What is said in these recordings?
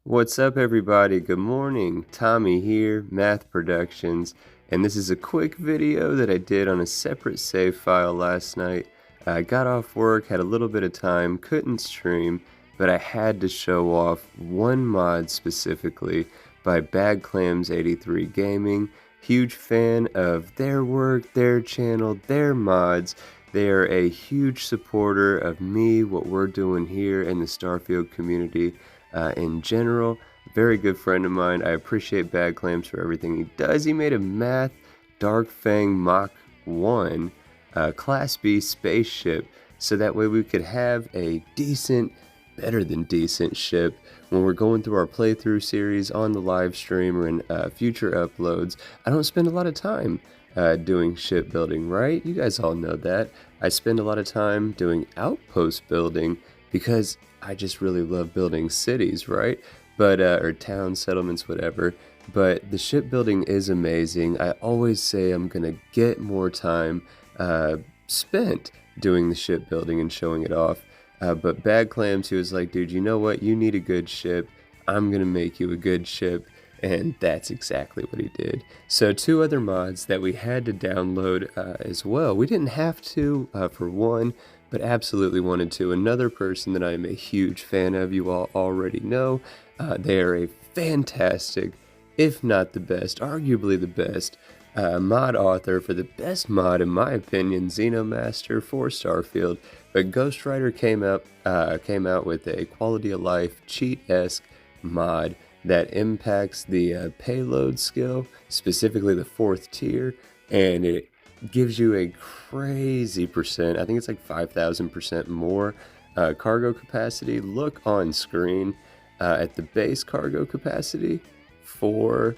What's up, everybody? Good morning. Tommy here, Madth Productions, and this is a quick video that I did on a separate save file last night. I got off work, had a little bit of time, couldn't stream, but I had to show off one mod specifically by BadClams83 Gaming. Huge fan of their work, their channel, their mods. They are a huge supporter of me, what we're doing here in the Starfield community. In general, very good friend of mine. I appreciate BadClams for everything he does. He made a Madth Dark Fang Mach 1 Class B spaceship, so that way we could have a decent, better than decent ship when we're going through our playthrough series on the live stream or in future uploads. I don't spend a lot of time doing shipbuilding, right? You guys all know that. I spend a lot of time doing outpost building because I just really love building cities, right? But or towns, settlements, whatever. But the shipbuilding is amazing. I always say I'm gonna get more time spent doing the shipbuilding and showing it off. But BadClams, he was like, dude, you know what? You need a good ship. I'm gonna make you a good ship. And that's exactly what he did. So 2 other mods that we had to download as well. We didn't have to for one, but absolutely wanted to. Another person that I'm a huge fan of, you all already know. They are a fantastic, if not the best, arguably the best, mod author for the best mod, in my opinion, Xenomaster for Starfield. But Ghostwriter came out with a quality of life, cheat-esque mod that impacts the payload skill, specifically the 4th tier, and it gives you a crazy percent. I think it's like 5,000% more cargo capacity. Look on screen at the base cargo capacity for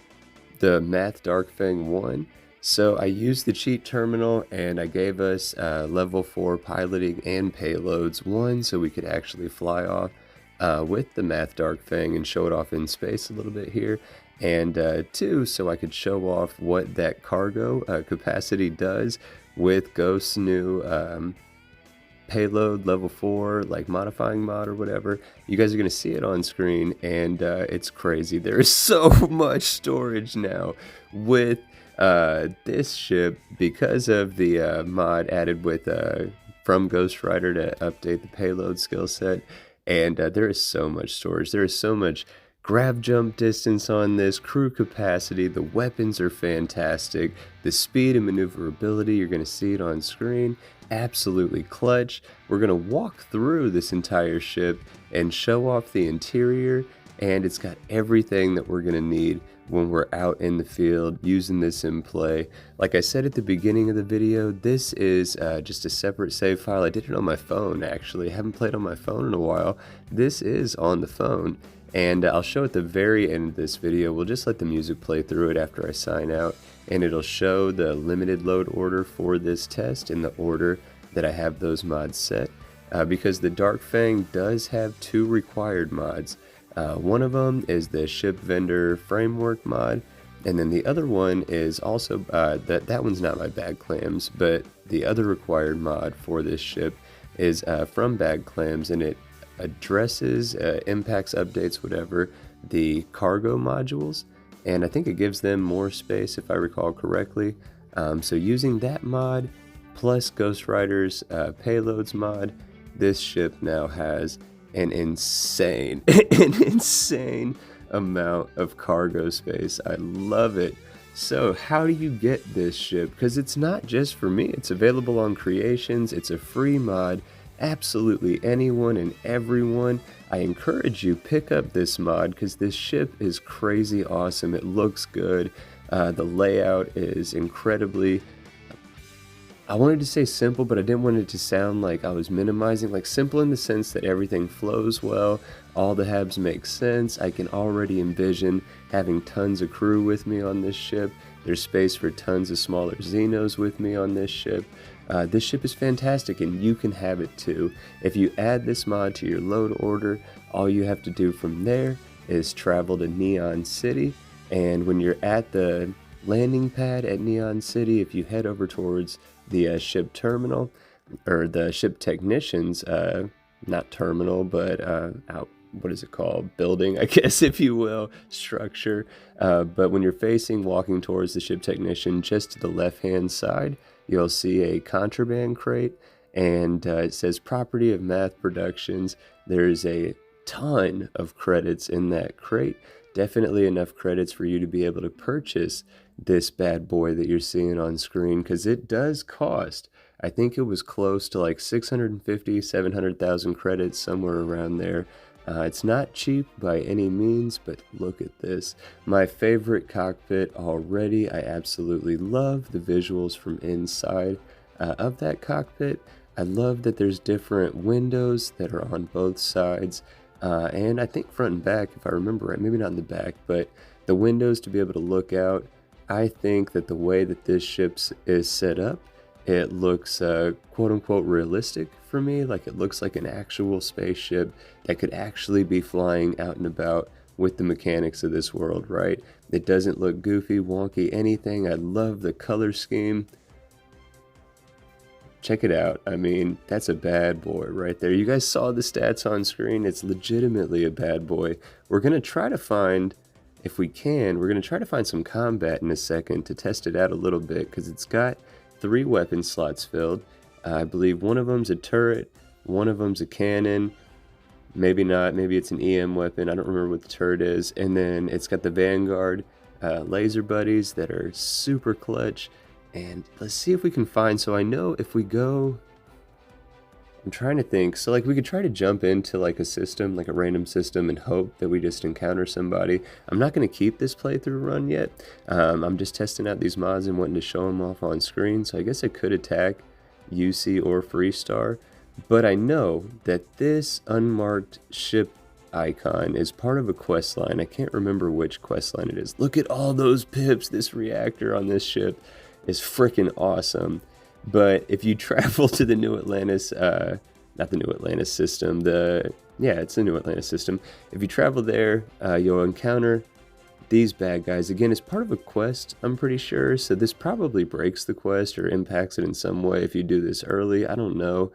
the Madth Dark Fang 1. So I used the cheat terminal and I gave us level 4 piloting and payloads. 1, so we could actually fly off with the Madth Dark Fang and show it off in space a little bit here. And 2, so I could show off what that cargo capacity does with Ghost's new payload level 4, like modifying mod or whatever. You guys are going to see it on screen, and it's crazy. There is so much storage now with this ship because of the mod added with from Ghostwriter to update the payload skill set. And there is so much storage. There is so much grab jump distance on this, crew capacity, the weapons are fantastic, the speed and maneuverability, you're going to see it on screen, absolutely clutch. We're going to walk through this entire ship and show off the interior, and it's got everything that we're going to need when we're out in the field using this in play. Like I said at the beginning of the video, this is just a separate save file. I did it on my phone, actually. I haven't played on my phone in a while. This is on the phone, and I'll show at the very end of this video. We'll just let the music play through it after I sign out, and it'll show the limited load order for this test in the order that I have those mods set, because the Dark Fang does have 2 required mods. One of them is the Ship Vendor Framework mod, and then the other one is also, that one's not by BadClams, but the other required mod for this ship is from BadClams, and it addresses, impacts, updates, whatever, the cargo modules, and I think it gives them more space if I recall correctly. So using that mod plus Ghostwriter's payloads mod, this ship now has an insane amount of cargo space. I love it. So how do you get this ship? Because it's not just for me. It's available on Creations. It's a free mod. Absolutely anyone and everyone. I encourage you, pick up this mod because this ship is crazy awesome. It looks good. The layout is incredibly, I wanted to say simple, but I didn't want it to sound like I was minimizing. Like simple in the sense that everything flows well, all the habs make sense. I can already envision having tons of crew with me on this ship. There's space for tons of smaller Xenos with me on this ship. This ship is fantastic, and you can have it too. If you add this mod to your load order, all you have to do from there is travel to Neon City, and when you're at the landing pad at Neon City, if you head over towards the ship terminal, or the ship technicians, not terminal, but what is it called, building, I guess, if you will, structure. But when you're facing, walking towards the ship technician, just to the left-hand side, you'll see a contraband crate, and it says property of Madth Productions. There's a ton of credits in that crate. Definitely enough credits for you to be able to purchase this bad boy that you're seeing on screen, because it does cost, I think it was close to like 650, 700,000 credits, somewhere around there. It's not cheap by any means, but look at this. My favorite cockpit already. I absolutely love the visuals from inside of that cockpit. I love that there's different windows that are on both sides. And I think front and back, if I remember right, maybe not in the back, but the windows to be able to look out. I think that the way that this ship is set up, it looks quote-unquote realistic for me. Like, it looks like an actual spaceship that could actually be flying out and about with the mechanics of this world, right? It doesn't look goofy, wonky, anything. I love the color scheme. Check it out. I mean, that's a bad boy right there. You guys saw the stats on screen. It's legitimately a bad boy. We're going to try to find, if we can, we're going to try to find some combat in a second to test it out a little bit, because it's got 3 weapon slots filled. I believe one of them's a turret, one of them's a cannon, maybe not, maybe it's an EM weapon, I don't remember what the turret is, and then it's got the Vanguard laser buddies that are super clutch. And let's see if we can find, so I know if we go, I'm trying to think, so like we could try to jump into like a system, like a random system, and hope that we just encounter somebody. I'm not going to keep this playthrough run yet. I'm just testing out these mods and wanting to show them off on screen, so I guess I could attack UC or Freestar, but I know that this unmarked ship icon is part of a quest line. I can't remember which quest line it is. Look at all those pips. This reactor on this ship is freaking awesome. But if you travel to the New Atlantis, not the New Atlantis system, it's the New Atlantis system. If you travel there, you'll encounter these bad guys. Again, it's part of a quest, I'm pretty sure, so this probably breaks the quest or impacts it in some way if you do this early. I don't know.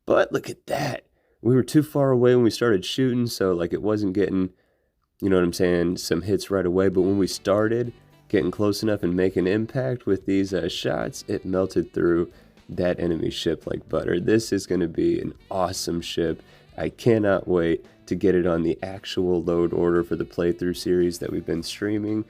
But look at that. We were too far away when we started shooting, so like it wasn't getting, you know what I'm saying, some hits right away. But when we started getting close enough and making impact with these shots, it melted through that enemy ship like butter. This is going to be an awesome ship. I cannot wait to get it on the actual load order for the playthrough series that we've been streaming.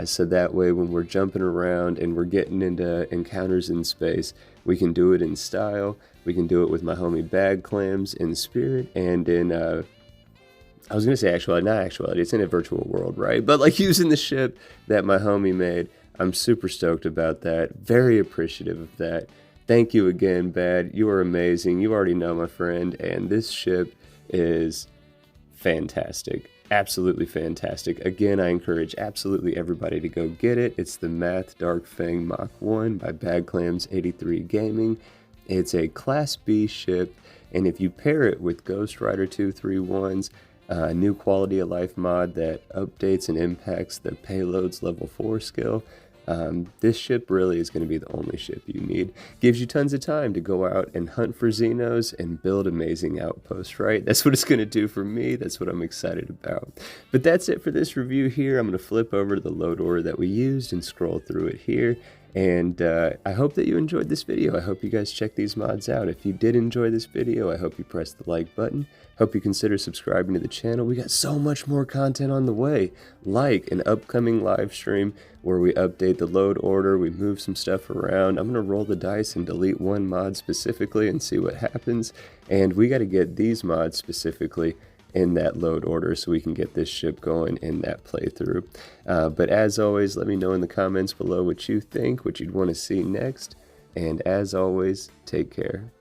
So that way when we're jumping around and we're getting into encounters in space, we can do it in style. We can do it with my homie BadClams in spirit and in I was going to say actuality, not actuality, it's in a virtual world, right? But like using the ship that my homie made, I'm super stoked about that. Very appreciative of that. Thank you again, Bad. You are amazing. You already know, my friend. And this ship is fantastic. Absolutely fantastic. Again, I encourage absolutely everybody to go get it. It's the Madth Dark Fang Mach 1 by BadClams 83 Gaming. It's a Class B ship, and if you pair it with Ghost Rider 231's new quality of life mod that updates and impacts the payload's level 4 skill, this ship really is going to be the only ship you need. Gives you tons of time to go out and hunt for Xenos and build amazing outposts, right? That's what it's going to do for me. That's what I'm excited about. But that's it for this review here. I'm going to flip over to the load order that we used and scroll through it here. And I hope that you enjoyed this video. I hope you guys check these mods out. If you did enjoy this video, I hope you press the like button. Hope you consider subscribing to the channel. We got so much more content on the way, like an upcoming live stream where we update the load order, we move some stuff around. I'm going to roll the dice and delete one mod specifically and see what happens. And we got to get these mods specifically in that load order so we can get this ship going in that playthrough. But as always, let me know in the comments below what you think, what you'd want to see next. And as always, take care.